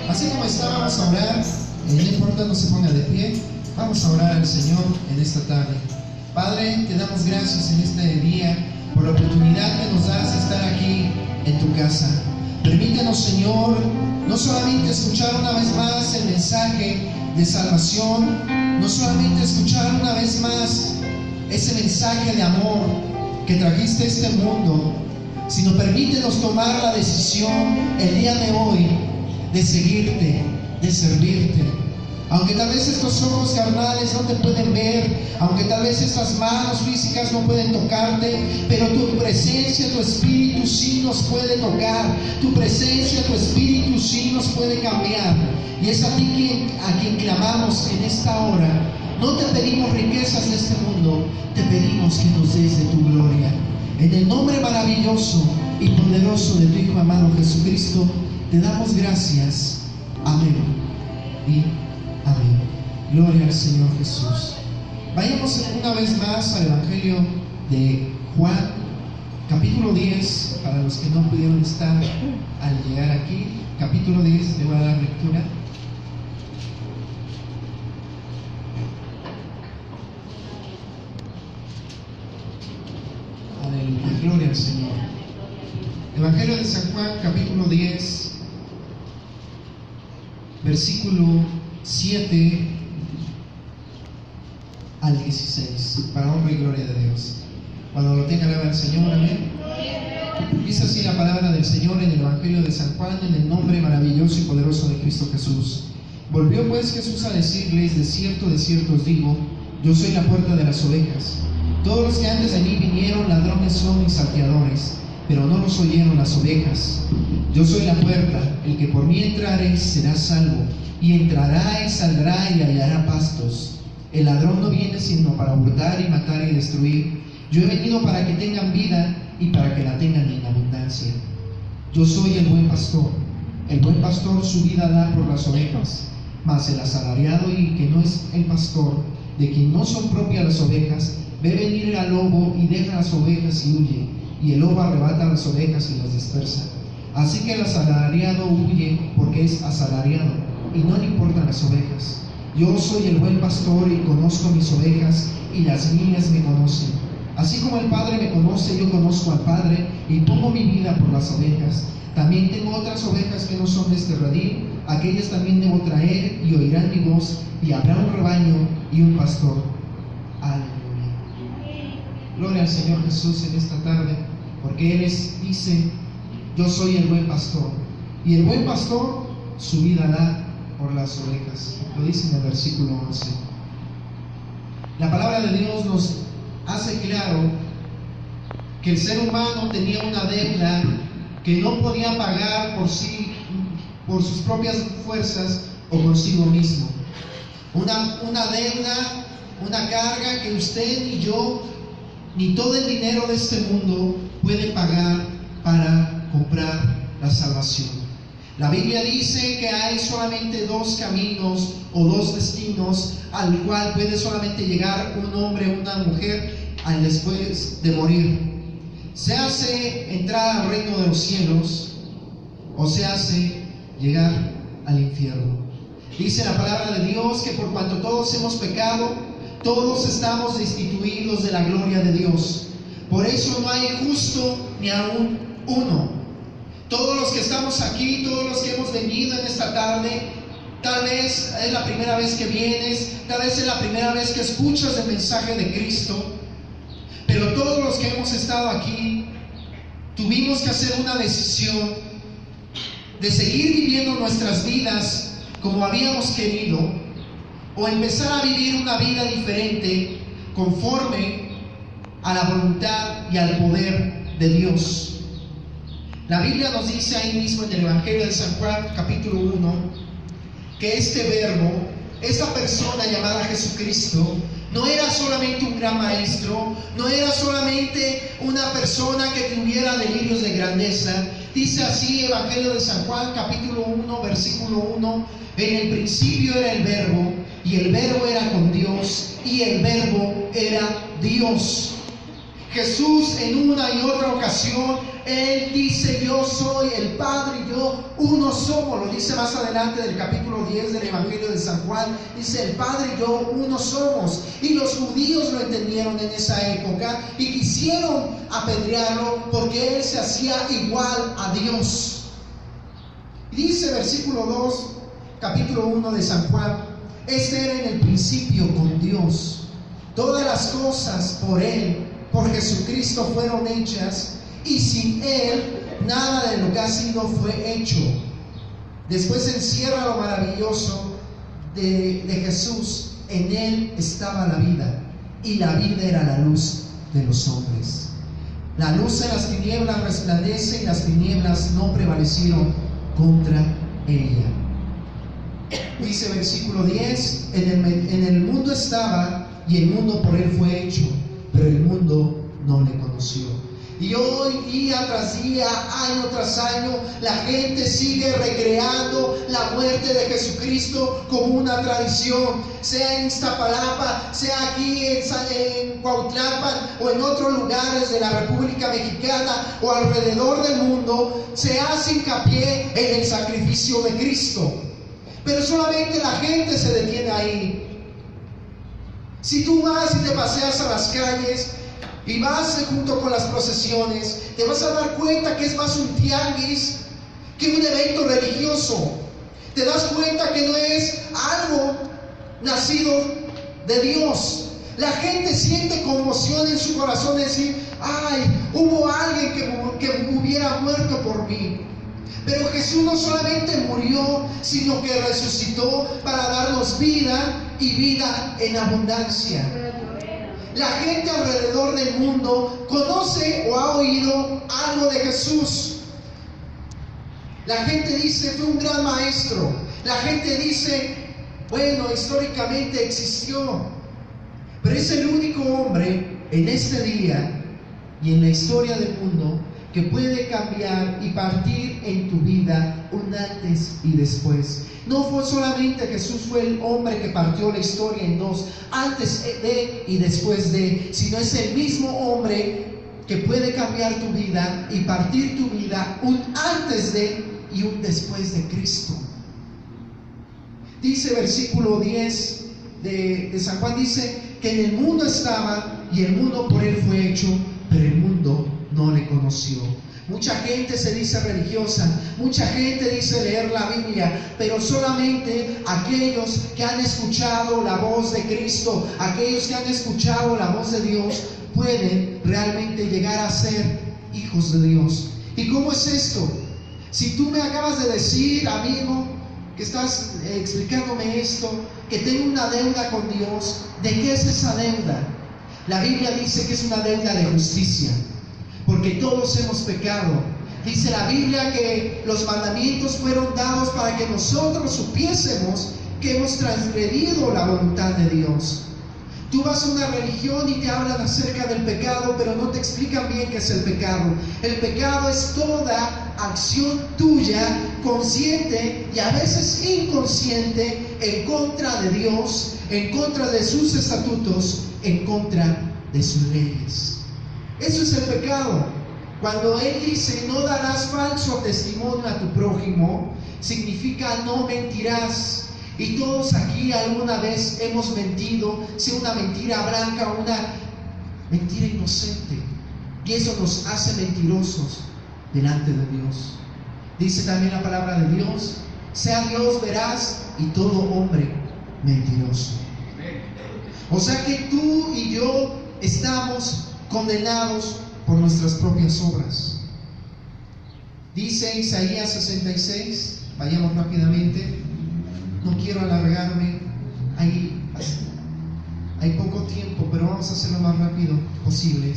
Así como está, vamos a orar. No importa, no se ponga de pie. Vamos a orar al Señor en esta tarde. Padre, te damos gracias en este día por la oportunidad que nos das de estar aquí en tu casa. Permítenos, Señor, no solamente escuchar una vez más el mensaje de salvación, no solamente escuchar una vez más ese mensaje de amor que trajiste a este mundo, sino permítenos tomar la decisión el día de hoy de seguirte, de servirte. Aunque tal vez estos ojos carnales no te pueden ver, aunque tal vez estas manos físicas no pueden tocarte, pero tu presencia, tu espíritu sí nos puede tocar. Tu presencia, tu espíritu sí nos puede cambiar. Y es a ti a quien clamamos en esta hora. No te pedimos riquezas de este mundo, te pedimos que nos des de tu gloria. En el nombre maravilloso y poderoso de tu Hijo amado Jesucristo, te damos gracias. Amén y amén. Gloria al Señor Jesús. Vayamos una vez más al Evangelio de Juan, capítulo 10, para los que no pudieron estar al llegar aquí. Capítulo 10, le voy a dar lectura. Aleluya, gloria al Señor. Evangelio de San Juan, capítulo 10, versículo 7 al 16, para honra y gloria de Dios. Cuando lo tenga, alaba al Señor, amén. Dice así la palabra del Señor en el Evangelio de San Juan, en el nombre maravilloso y poderoso de Cristo Jesús. Volvió pues Jesús a decirles: de cierto os digo, yo soy la puerta de las ovejas. Todos los que antes de mí vinieron ladrones son y salteadores, pero no los oyeron las ovejas. Yo soy la puerta, el que por mí entrare será salvo, y entrará y saldrá y hallará pastos. El ladrón no viene sino para hurtar y matar y destruir. Yo he venido para que tengan vida y para que la tengan en abundancia. Yo soy el buen pastor. El buen pastor su vida da por las ovejas. Mas el asalariado y que no es el pastor, de quien no son propias las ovejas, ve venir al lobo y deja las ovejas y huye, y el lobo arrebata las ovejas y las dispersa. Así que el asalariado huye porque es asalariado y no le importan las ovejas. Yo soy el buen pastor y conozco mis ovejas, y las mías me conocen. Así como el Padre me conoce, yo conozco al Padre y pongo mi vida por las ovejas. También tengo otras ovejas que no son de este redil, aquellas también debo traer y oirán mi voz, y habrá un rebaño y un pastor. Aleluya. Gloria al Señor Jesús en esta tarde, porque Él dice: yo soy el buen pastor, y el buen pastor su vida da por las ovejas. Lo dice en el versículo 11. La palabra de Dios nos hace claro que el ser humano tenía una deuda que no podía pagar por sí, por sus propias fuerzas o consigo mismo. Una deuda, una carga que usted ni yo, ni todo el dinero de este mundo puede pagar para comprar la salvación. La Biblia dice que hay solamente dos caminos o dos destinos al cual puede solamente llegar un hombre o una mujer al después de morir. Se hace entrar al reino de los cielos o se hace llegar al infierno. Dice la palabra de Dios que por cuanto todos hemos pecado, todos estamos destituidos de la gloria de Dios. Por eso no hay justo ni aún uno. Todos los que estamos aquí, todos los que hemos venido en esta tarde, tal vez es la primera vez que vienes, tal vez es la primera vez que escuchas el mensaje de Cristo, pero todos los que hemos estado aquí tuvimos que hacer una decisión de seguir viviendo nuestras vidas como habíamos querido, o empezar a vivir una vida diferente conforme a la voluntad y al poder de Dios. La Biblia nos dice ahí mismo en el Evangelio de San Juan, capítulo 1, que este verbo, esta persona llamada Jesucristo, no era solamente un gran maestro, no era solamente una persona que tuviera delirios de grandeza. Dice así Evangelio de San Juan, capítulo 1, versículo 1: en el principio era el verbo, y el verbo era con Dios, y el verbo era Dios. Jesús en una y otra ocasión, Él dice: yo soy el Padre y yo uno somos. Lo dice más adelante del capítulo 10 del Evangelio de San Juan. Dice: el Padre y yo uno somos. Y los judíos lo entendieron en esa época y quisieron apedrearlo porque Él se hacía igual a Dios. Y dice versículo 2, capítulo 1 de San Juan: este era en el principio con Dios. Todas las cosas por Él, por Jesucristo, fueron hechas, y sin Él nada de lo que ha sido fue hecho. Después encierra lo maravilloso de Jesús. En Él estaba la vida, y la vida era la luz de los hombres. La luz en las tinieblas resplandece, y las tinieblas no prevalecieron contra ella. Dice versículo 10: en el mundo estaba, y el mundo por Él fue hecho, pero el mundo no le conoció. Y hoy, día tras día, año tras año, la gente sigue recreando la muerte de Jesucristo como una tradición, sea en Iztapalapa, sea aquí en Cuautlapan o en otros lugares de la República Mexicana o alrededor del mundo. Se hace hincapié en el sacrificio de Cristo, pero solamente la gente se detiene ahí. Si tú vas y te paseas a las calles y vas junto con las procesiones, te vas a dar cuenta que es más un tianguis que un evento religioso. Te das cuenta que no es algo nacido de Dios. La gente siente conmoción en su corazón de decir: ay, hubo alguien que hubiera muerto por mí. Pero Jesús no solamente murió, sino que resucitó para darnos vida y vida en abundancia. La gente alrededor del mundo conoce o ha oído algo de Jesús. La gente dice: fue un gran maestro. La gente dice: bueno, históricamente existió. Pero es el único hombre en este día y en la historia del mundo que puede cambiar y partir en tu vida un antes y después. No fue solamente Jesús, fue el hombre que partió la historia en dos, antes de y después de, sino es el mismo hombre que puede cambiar tu vida y partir tu vida un antes de y un después de Cristo. Dice versículo 10 de San Juan, dice que en el mundo estaba y el mundo por Él fue hecho, pero el mundo no le conoció. Mucha gente se dice religiosa, mucha gente dice leer la Biblia, pero solamente aquellos que han escuchado la voz de Cristo, aquellos que han escuchado la voz de Dios, pueden realmente llegar a ser hijos de Dios. ¿Y cómo es esto? Si tú me acabas de decir, amigo, que estás explicándome esto, que tengo una deuda con Dios, ¿de qué es esa deuda? La Biblia dice que es una deuda de justicia, porque todos hemos pecado. Dice la Biblia que los mandamientos fueron dados para que nosotros supiésemos que hemos transgredido la voluntad de Dios. Tú vas a una religión y te hablan acerca del pecado, pero no te explican bien qué es el pecado. El pecado es toda acción tuya, consciente y a veces inconsciente, en contra de Dios, en contra de sus estatutos, en contra de sus leyes. Eso es el pecado. Cuando Él dice: no darás falso testimonio a tu prójimo, significa no mentirás. Y todos aquí alguna vez hemos mentido, sea una mentira blanca o una mentira inocente, y eso nos hace mentirosos delante de Dios. Dice también la palabra de Dios: sea Dios veraz y todo hombre mentiroso. O sea que tú y yo estamos condenados por nuestras propias obras. Dice Isaías 66, vayamos rápidamente, no quiero alargarme, hay poco tiempo, pero vamos a hacerlo lo más rápido posible.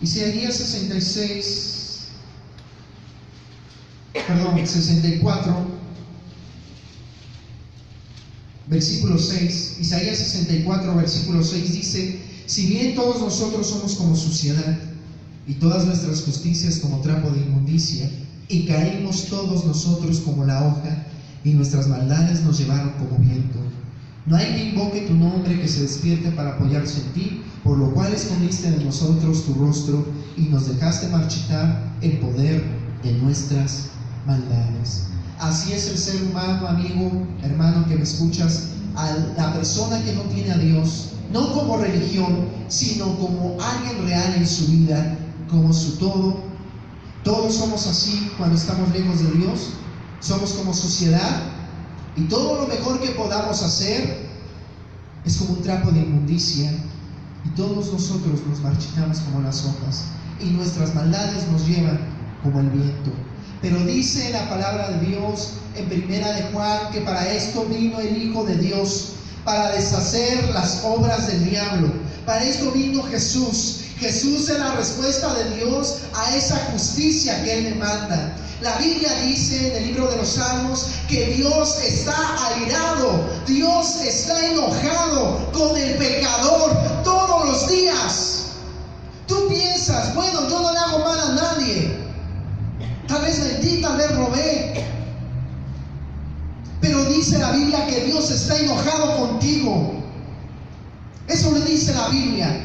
Isaías 64, versículo 6, Isaías 64, versículo 6 dice: si bien todos nosotros somos como suciedad, y todas nuestras justicias como trapo de inmundicia, y caímos todos nosotros como la hoja, y nuestras maldades nos llevaron como viento. No hay que invoque tu nombre, que se despierte para apoyarse en ti, por lo cual escondiste de nosotros tu rostro y nos dejaste marchitar el poder de nuestras maldades. Así es el ser humano, amigo, hermano que me escuchas, a la persona que no tiene a Dios, no como religión, sino como alguien real en su vida, como su todo. Todos somos así cuando estamos lejos de Dios, somos como sociedad, y todo lo mejor que podamos hacer es como un trapo de inmundicia, y todos nosotros nos marchitamos como las hojas, y nuestras maldades nos llevan como el viento. Pero dice la palabra de Dios en Primera de Juan que para esto vino el Hijo de Dios, para deshacer las obras del diablo. Para esto vino Jesús. Jesús es la respuesta de Dios a esa justicia que Él demanda. La Biblia dice en el libro de los Salmos que Dios está airado, Dios está enojado con el pecador todos los días. Tú piensas, bueno, yo no le hago mal a nadie, tal vez mentí, tal vez robé, pero dice la Biblia que Dios está enojado contigo. Eso le dice la Biblia.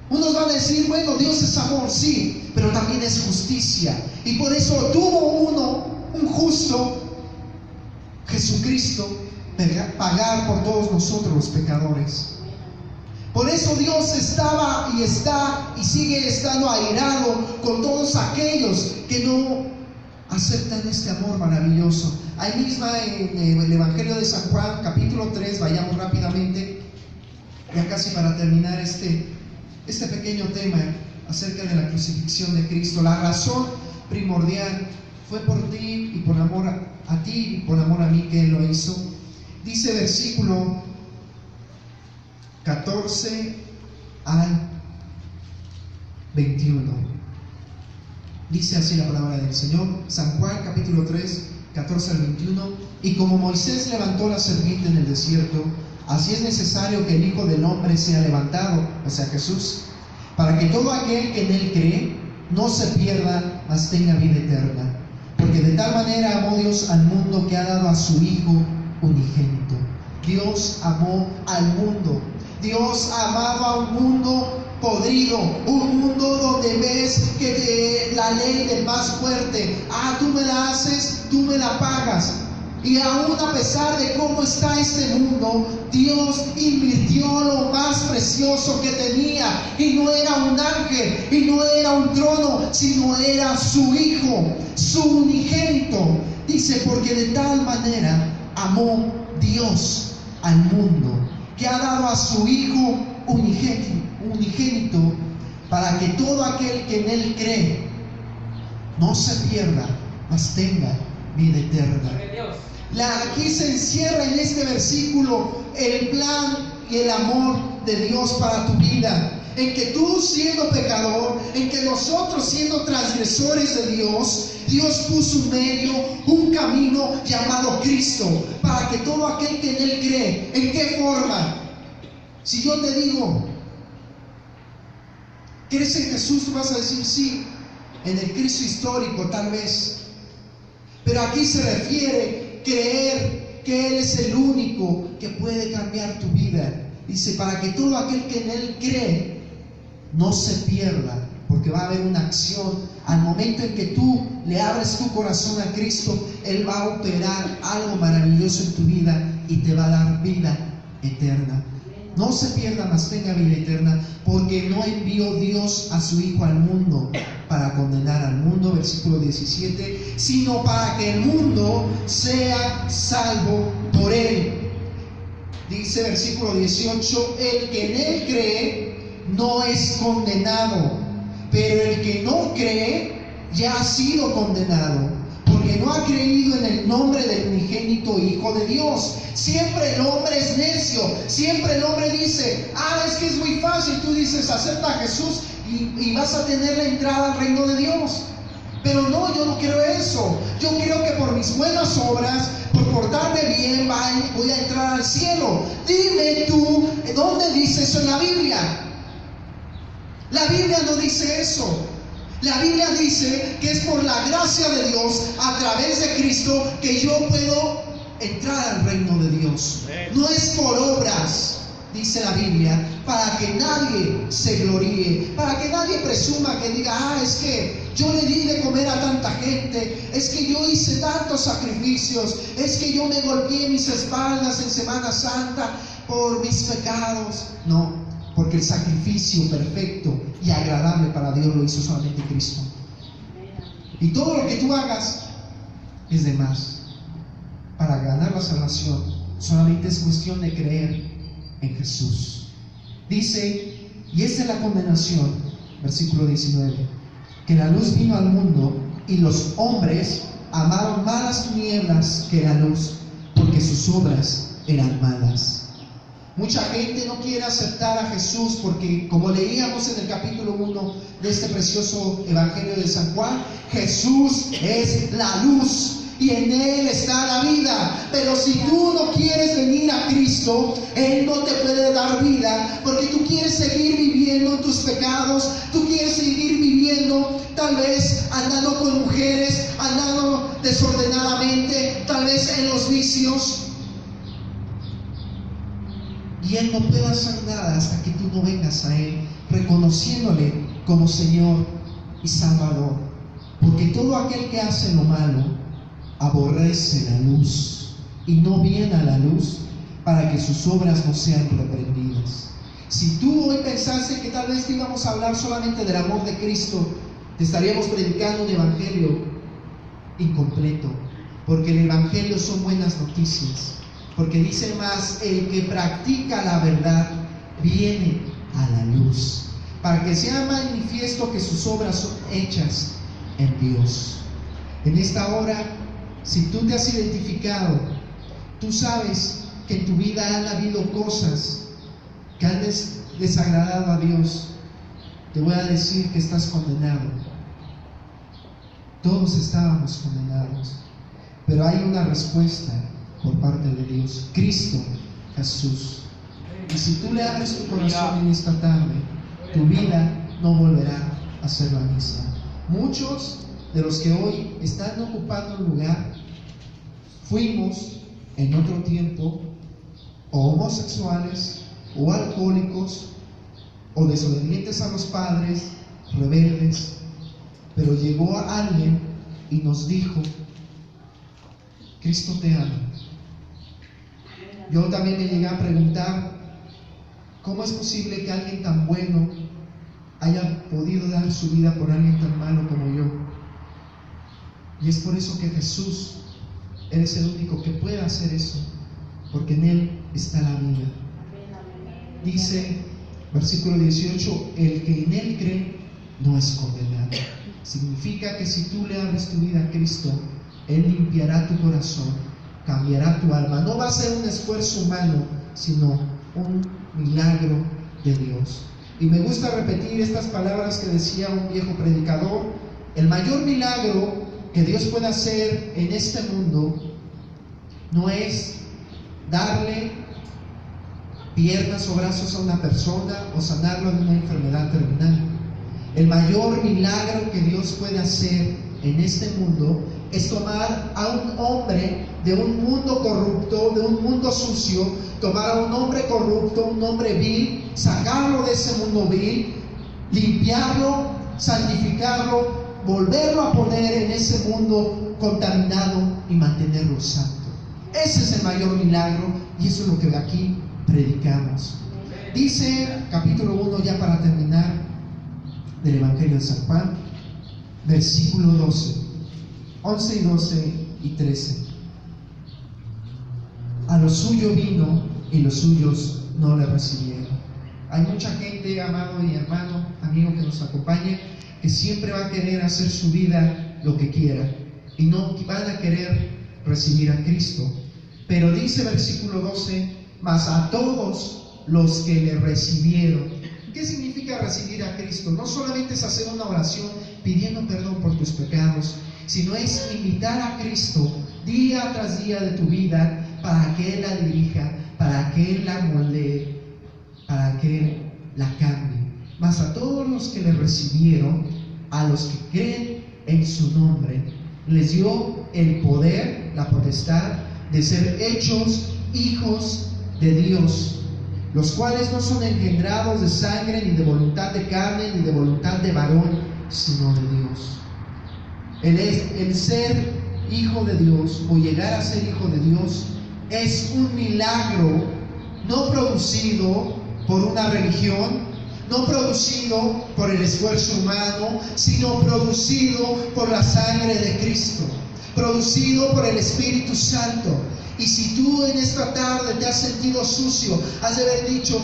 Unos van a decir, bueno, Dios es amor, sí, pero también es justicia. Y por eso tuvo un justo, Jesucristo, pagar por todos nosotros los pecadores. Por eso Dios estaba y está y sigue estando airado con todos aquellos que no aceptan este amor maravilloso. Ahí misma en el Evangelio de San Juan, capítulo 3, vayamos rápidamente, ya casi para terminar este pequeño tema acerca de la crucifixión de Cristo. La razón primordial fue por ti y por amor a ti y por amor a mí que Él lo hizo. Dice versículo 14 al 21. Dice así la palabra del Señor, San Juan capítulo 3, 14 al 21. Y como Moisés levantó la serpiente en el desierto, así es necesario que el Hijo del Hombre sea levantado, o sea Jesús, para que todo aquel que en Él cree no se pierda, mas tenga vida eterna. Porque de tal manera amó Dios al mundo que ha dado a su Hijo unigénito. Dios amó al mundo. Dios ha amado a un mundo podrido, un mundo donde ves que la ley del más fuerte, tú me la haces, tú me la pagas. Y aún a pesar de cómo está este mundo, Dios invirtió lo más precioso que tenía, y no era un ángel, y no era un trono, sino era su Hijo, su unigénito. Dice, porque de tal manera amó Dios al mundo, que ha dado a su Hijo unigénito, para que todo aquel que en Él cree no se pierda, mas tenga vida eterna. Aquí se encierra en este versículo el plan y el amor de Dios para tu vida, en que tú siendo pecador, en que nosotros siendo transgresores de Dios, Dios puso un medio, un camino llamado Cristo, para que todo aquel que en Él cree. ¿En qué forma? Si yo te digo, ¿crees en Jesús? Tú vas a decir sí, en el Cristo histórico tal vez, pero aquí se refiere creer que Él es el único que puede cambiar tu vida. Dice, para que todo aquel que en Él cree no se pierda, porque va a haber una acción. Al momento en que tú le abres tu corazón a Cristo, Él va a operar algo maravilloso en tu vida y te va a dar vida eterna. No se pierda, mas tenga vida eterna, porque no envió Dios a su Hijo al mundo para condenar al mundo, versículo 17, sino para que el mundo sea salvo por Él. Dice versículo 18, el que en Él cree no es condenado, pero el que no cree ya ha sido condenado, porque no ha creído en el nombre del unigénito Hijo de Dios. Siempre el hombre es necio, siempre el hombre dice, es que es muy fácil. Tú dices, acepta a Jesús y vas a tener la entrada al reino de Dios. Pero no, yo no creo eso. Yo creo que por mis buenas obras, por portarme bien, voy a entrar al cielo. Dime tú, ¿dónde dice eso en la Biblia? La Biblia no dice eso. La Biblia dice que es por la gracia de Dios, a través de Cristo, que yo puedo entrar al reino de Dios. No es por obras. dice la Biblia, para que nadie se gloríe, para que nadie presuma que diga, es que yo le di de comer a tanta gente, es que yo hice tantos sacrificios, es que yo me golpeé mis espaldas en Semana Santa por mis pecados. No, porque el sacrificio perfecto y agradable para Dios lo hizo solamente Cristo. Y todo lo que tú hagas es de más. Para ganar la salvación solamente es cuestión de creer en Jesús. Dice, y esta es la condenación, versículo 19, que la luz vino al mundo y los hombres amaron más las tinieblas que la luz, porque sus obras eran malas. Mucha gente no quiere aceptar a Jesús porque, como leíamos en el capítulo 1 de este precioso Evangelio de San Juan, Jesús es la luz y en Él está la vida. Pero si tú no quieres venir a Cristo, Él no te puede dar vida, porque tú quieres seguir viviendo en tus pecados, tú quieres seguir viviendo tal vez andando con mujeres, andando desordenadamente, tal vez en los vicios. Y Él no puede hacer nada hasta que tú no vengas a Él, reconociéndole como Señor y Salvador. Porque todo aquel que hace lo malo aborrece la luz y no viene a la luz para que sus obras no sean reprendidas. Si tú hoy pensaste que tal vez íbamos a hablar solamente del amor de Cristo, te estaríamos predicando un evangelio incompleto, porque el evangelio son buenas noticias. Porque dice más, el que practica la verdad viene a la luz, para que sea manifiesto que sus obras son hechas en Dios. En esta hora, si tú te has identificado, tú sabes que en tu vida han habido cosas que han desagradado a Dios, te voy a decir que estás condenado. Todos estábamos condenados, pero hay una respuesta por parte de Dios, Cristo Jesús. Y si tú le abres tu corazón en esta tarde, tu vida no volverá a ser la misma. Muchos de los que hoy están ocupando un lugar, fuimos en otro tiempo o homosexuales, o alcohólicos, o desobedientes a los padres, rebeldes. Pero llegó a alguien y nos dijo, Cristo te ama. Yo también me llegué a preguntar, ¿cómo es posible que alguien tan bueno haya podido dar su vida por alguien tan malo como yo? Y es por eso que Jesús, Él es el único que puede hacer eso, porque en Él está la vida. Dice, versículo 18, el que en Él cree no es condenado. Significa que si tú le abres tu vida a Cristo, Él limpiará tu corazón, cambiará tu alma. No va a ser un esfuerzo humano, sino un milagro de Dios. Y me gusta repetir estas palabras que decía un viejo predicador: el mayor milagro que Dios puede hacer en este mundo no es darle piernas o brazos a una persona o sanarlo de una enfermedad terminal. El mayor milagro que Dios puede hacer en este mundo es tomar a un hombre de un mundo corrupto, de un mundo sucio, tomar a un hombre corrupto, un hombre vil, sacarlo de ese mundo vil, limpiarlo, santificarlo, volverlo a poner en ese mundo contaminado y mantenerlo santo. Ese es el mayor milagro, y eso es lo que aquí predicamos. Dice capítulo 1, ya para terminar, del Evangelio de San Juan, versículo 12, 11 y 12 y 13. A lo suyo vino y los suyos no le recibieron. Hay mucha gente, amado y hermano, amigo que nos acompaña, que siempre va a querer hacer su vida lo que quiera y no van a querer recibir a Cristo. Pero dice versículo 12, mas a todos los que le recibieron. ¿Qué significa recibir a Cristo? No solamente es hacer una oración pidiendo perdón por tus pecados, sino es invitar a Cristo día tras día de tu vida para que Él la dirija, para que Él la moldee, para que Él la cambie. Mas a todos los que le recibieron, a los que creen en su nombre, les dio el poder, la potestad de ser hechos hijos de Dios, los cuales no son engendrados de sangre, ni de voluntad de carne, ni de voluntad de varón, sino de Dios. El ser hijo de Dios, o llegar a ser hijo de Dios, es un milagro no producido por una religión, no producido por el esfuerzo humano, sino producido por la sangre de Cristo, producido por el Espíritu Santo. Y si tú en esta tarde te has sentido sucio, has de haber dicho: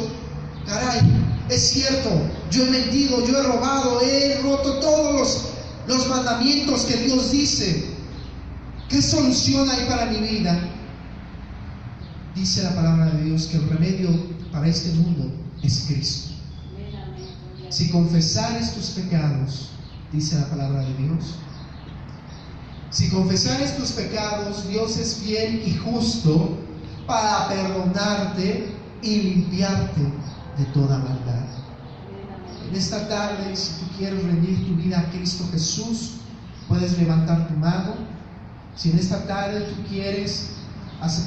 caray, es cierto, yo he mentido, yo he robado, he roto todos los mandamientos que Dios dice. ¿Qué solución hay para mi vida? Dice la palabra de Dios que el remedio para este mundo es Cristo. Si confesares tus pecados, dice la palabra de Dios, si confesares tus pecados, Dios es fiel y justo para perdonarte y limpiarte de toda maldad. En esta tarde, si tú quieres rendir tu vida a Cristo Jesús, puedes levantar tu mano. Si en esta tarde tú quieres aceptar